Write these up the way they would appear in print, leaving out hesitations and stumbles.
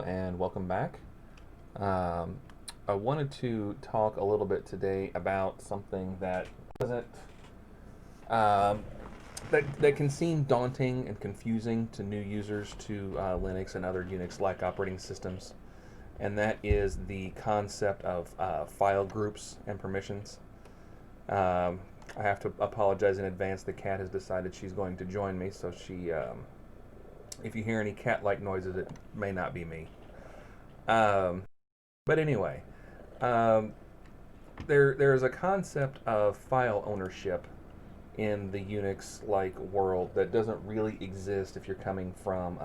and welcome back. Um, I wanted to talk a little bit today about something that doesn't um, that can seem daunting and confusing to new users to Linux and other Unix-like operating systems, and that is the concept of file groups and permissions. I have to apologize in advance. The cat has decided she's going to join me, so if you hear any cat-like noises, it may not be me. But anyway, um, there is a concept of file ownership in the Unix-like world that doesn't really exist if you're coming from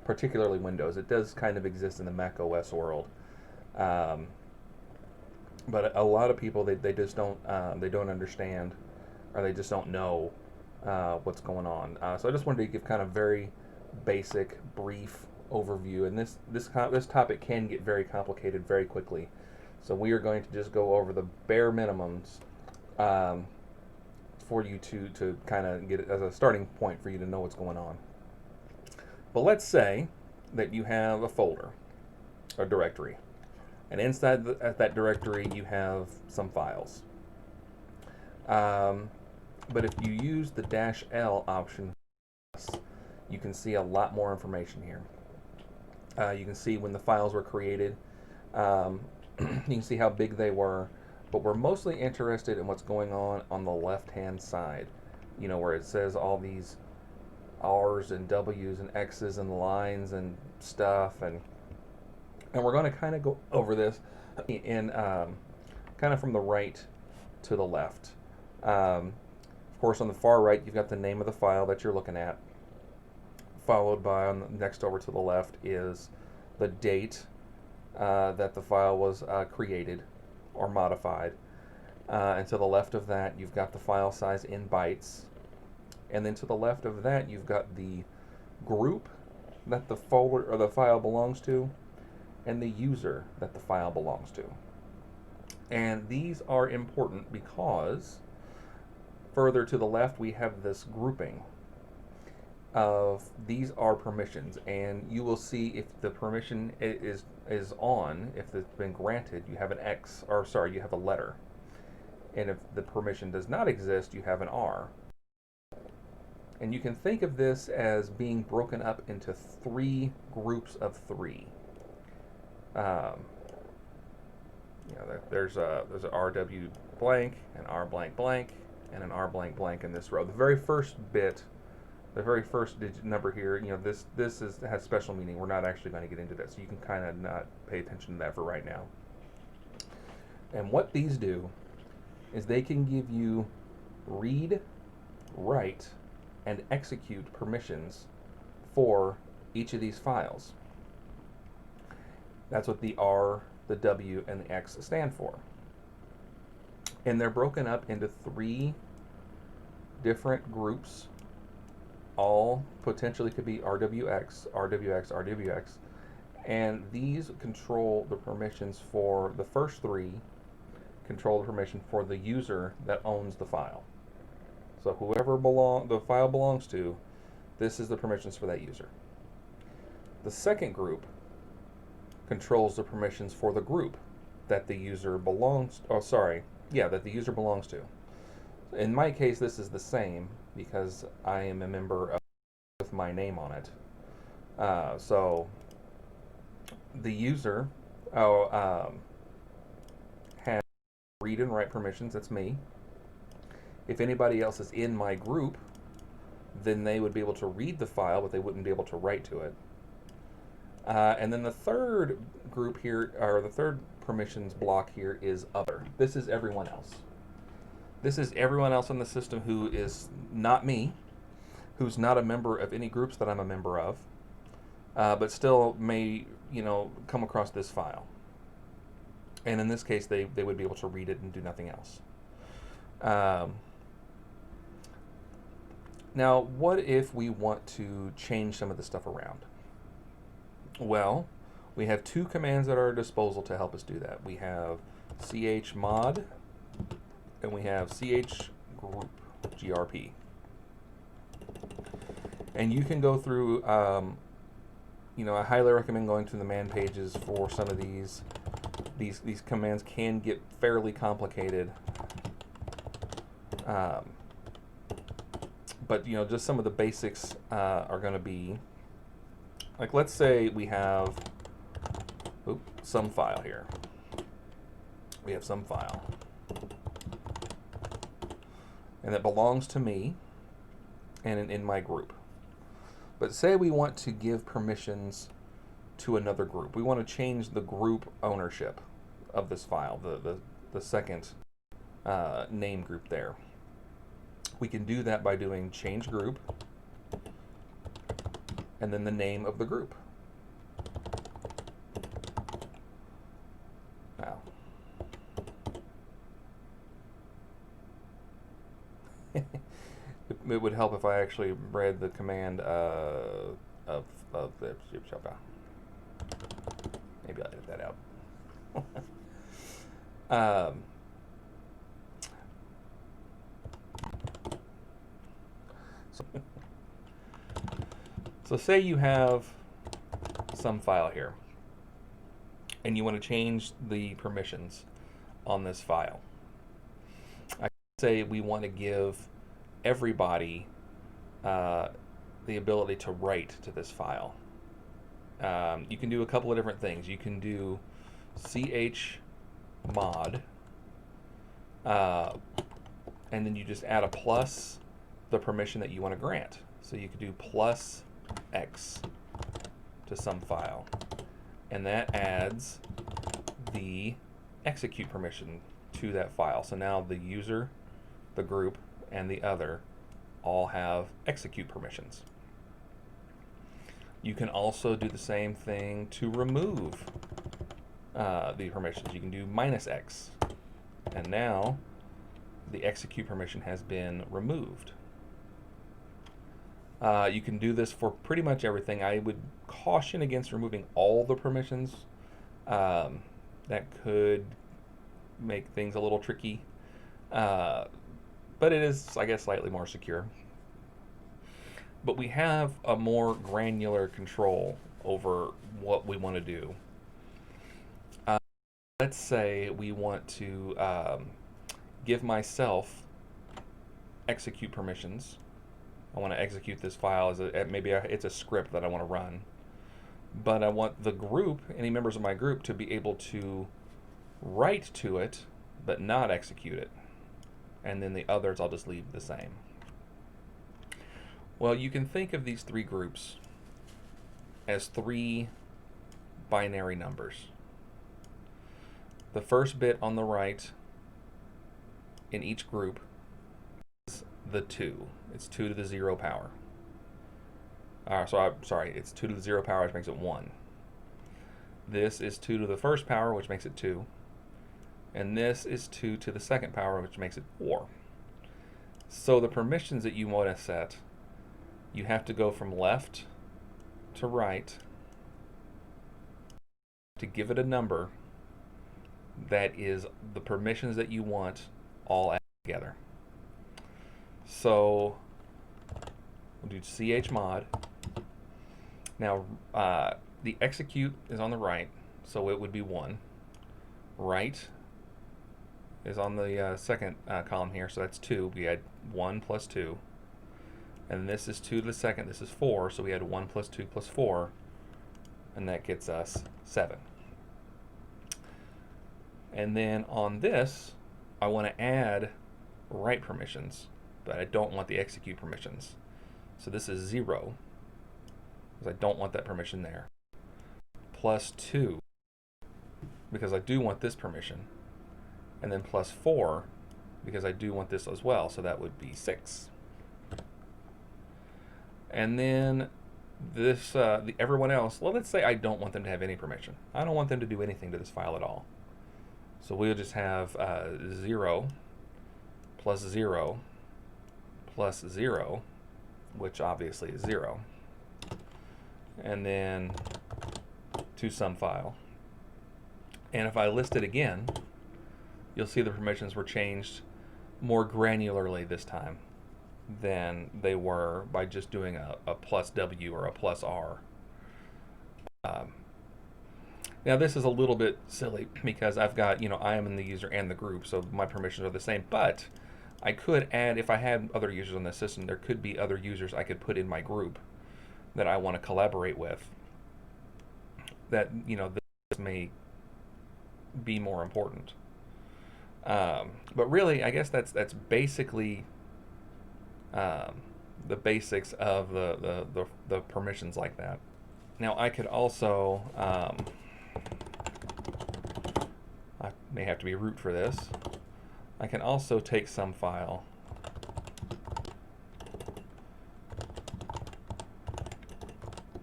particularly Windows. It does kind of exist in the Mac OS world, um, but a lot of people they just don't understand, or they just don't know what's going on. So I just wanted to give kind of very basic, brief overview, and this topic can get very complicated very quickly. So we are going to just go over the bare minimums for you to kind of get it as a starting point for you to know what's going on. But let's say that you have a folder, a directory, and inside that directory you have some files. But if you use the -L option, you can see a lot more information here. You can see when the files were created. You can see how big they were, but we're mostly interested in what's going on the left-hand side. You know, where it says all these R's and W's and X's and lines and stuff, and we're going to kind of go over this in kind of from the right to the left. Of course, on the far right, you've got the name of the file that you're looking at, followed by, next over to the left, is the date that the file was created or modified. And to the left of that, you've got the file size in bytes. And then to the left of that, you've got the group that the folder or the file belongs to, and the user that the file belongs to. And these are important because further to the left, we have this grouping of these are permissions, and you will see if the permission is on, if it's been granted, you have an X, or sorry, you have a letter. And if the permission does not exist, you have an R. And you can think of this as being broken up into three groups of three. There's a RW blank, an R blank blank, and an R blank blank in this row. The very first bit, the very first digit number here, this has special meaning. We're not actually going to get into that, so you can kind of not pay attention to that for right now. And what these do is they can give you read, write, and execute permissions for each of these files. That's what the R, the W, and the X stand for. And they're broken up into three different groups. All potentially could be RWX, RWX, RWX, and these control the permissions for the first three, control the permission for the user that owns the file. So whoever the file belongs to, this is the permissions for that user. The second group controls the permissions for the group that the user belongs, that the user belongs to. In my case, this is the same because I am a member of with my name on it. So the user has read and write permissions. That's me. If anybody else is in my group, then they would be able to read the file, but they wouldn't be able to write to it. And then the third group here, or the third permissions block here, is other. This is everyone else. This is everyone else in the system who is not me, who's not a member of any groups that I'm a member of, but still may, come across this file. And in this case, they would be able to read it and do nothing else. Now, what if we want to change some of the stuff around? Well, we have two commands at our disposal to help us do that. We have chmod and we have chgroup, GRP. And you can go through I highly recommend going to the man pages for some of these. These commands can get fairly complicated. But just some of the basics are going to be, like, let's say we have some file here. We have some file, and it belongs to me and in my group. But say we want to give permissions to another group. We want to change the group ownership of this file, the second name group there. We can do that by doing change group and then the name of the group. Now, it would help if I actually read the command of the maybe I'll edit that out. So say you have some file here and you want to change the permissions on this file. I say we want to give everybody the ability to write to this file. You can do a couple of different things. You can do chmod, and then you just add a plus the permission that you want to grant. So you could do plus x to some file, and that adds the execute permission to that file. So now the user, the group, and the other all have execute permissions. You can also do the same thing to remove the permissions. You can do -x, and now the execute permission has been removed. You can do this for pretty much everything. I would caution against removing all the permissions. That could make things a little tricky, but it is, I guess, slightly more secure. But we have a more granular control over what we want to do. Let's say we want to give myself execute permissions. I want to execute this file as maybe it's a script that I want to run, but I want the group, any members of my group, to be able to write to it but not execute it, and then the others I'll just leave the same. Well, you can think of these three groups as three binary numbers. The first bit on the right in each group is the 2. It's 2 to the 0 power. It's 2 to the 0 power, which makes it 1. This is 2 to the first power, which makes it 2. And this is 2 to the second power, which makes it 4. So the permissions that you want to set, you have to go from left to right to give it a number that is the permissions that you want all added together. So we'll do chmod. Now the execute is on the right, so it would be 1. Write is on the second column here, so that's 2. We add 1 plus 2. And this is 2 to the second, this is 4, so we add 1 plus 2 plus 4, and that gets us 7. And then on this, I want to add write permissions, but I don't want the execute permissions. So this is 0, because I don't want that permission there. Plus 2, because I do want this permission. And then plus 4, because I do want this as well, so that would be 6. And then this, everyone else, well, let's say I don't want them to have any permission. I don't want them to do anything to this file at all. So we'll just have 0 plus 0 plus 0, which obviously is 0. And then to some file. And if I list it again, you'll see the permissions were changed more granularly this time than they were by just doing a plus W or a plus R. Now this is a little bit silly because I've got, I am in the user and the group, so my permissions are the same, but I could add, if I had other users on the system, there could be other users I could put in my group that I want to collaborate with that, this may be more important. But really, I guess that's basically the basics of the permissions like that. Now I could also, I may have to be root for this. I can also take some file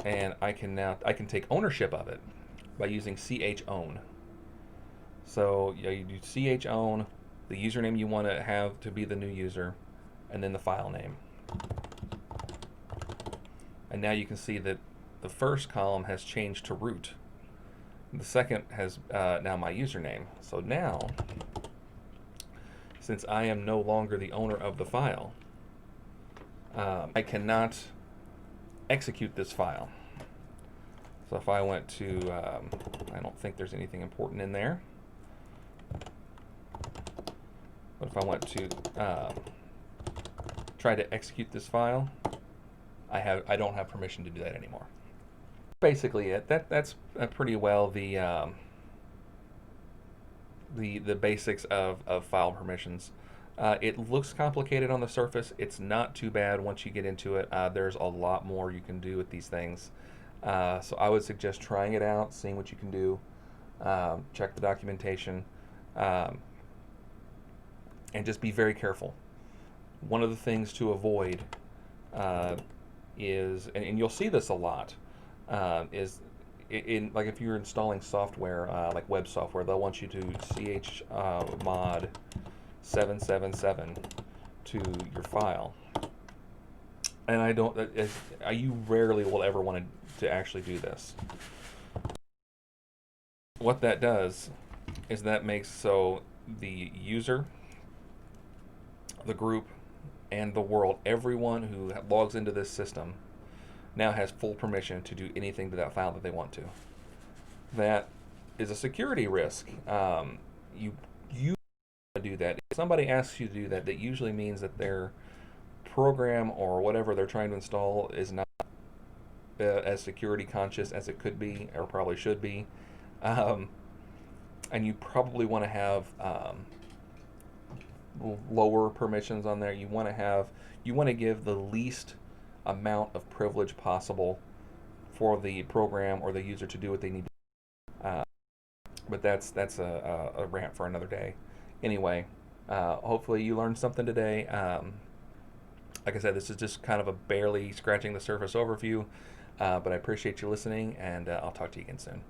and I can take ownership of it by using chown. So you do chown, the username you want to have to be the new user, and then the file name. And now you can see that the first column has changed to root. The second has now my username. So now, since I am no longer the owner of the file, I cannot execute this file. So if I went to, I don't think there's anything important in there. But if I went to try to execute this file, I don't have permission to do that anymore. Basically it. That's pretty well the basics of file permissions. It looks complicated on the surface. It's not too bad once you get into it. There's a lot more you can do with these things. So I would suggest trying it out, seeing what you can do. Check the documentation, and just be very careful. One of the things to avoid is, and you'll see this a lot, is in like if you're installing software like web software, they'll want you to chmod 777 to your file, and you rarely will ever want to actually do this. What that does is that makes so the user, the group, and the world, everyone who logs into this system now has full permission to do anything to that file that they want to. That is a security risk. You do that. If somebody asks you to do that, that usually means that their program or whatever they're trying to install is not as security conscious as it could be or probably should be. And you probably want to have lower permissions on there. You want to give the least amount of privilege possible for the program or the user to do what they need to do. But that's a rant for another day. Anyway, hopefully you learned something today. Like I said, this is just kind of a barely scratching the surface overview, but I appreciate you listening, and I'll talk to you again soon.